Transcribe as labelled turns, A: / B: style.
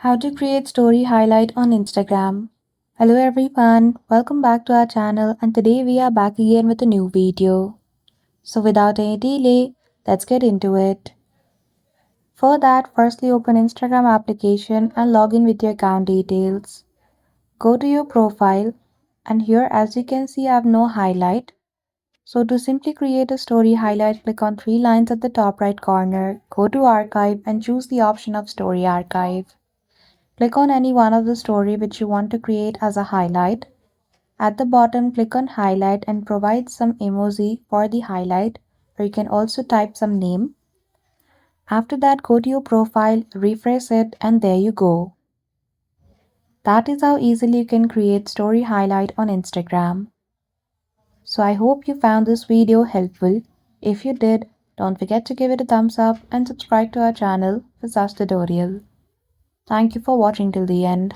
A: How to create story highlight on Instagram. Hello everyone, welcome back to our channel and today we are back again with a new video. So without any delay, let's get into it. For that, firstly open Instagram application and log in with your account details. Go to your profile and here as you can see I have no highlight. So to simply create a story highlight, click on three lines at the top right corner, go to archive and choose the option of story archive. Click on any one of the story which you want to create as a highlight. At the bottom, click on highlight and provide some emoji for the highlight, or you can also type some name. After that, go to your profile, refresh it, and there you go. That is how easily you can create story highlight on Instagram. So I hope you found this video helpful. If you did, don't forget to give it a thumbs up and subscribe to our channel for such tutorial. Thank you for watching till the end.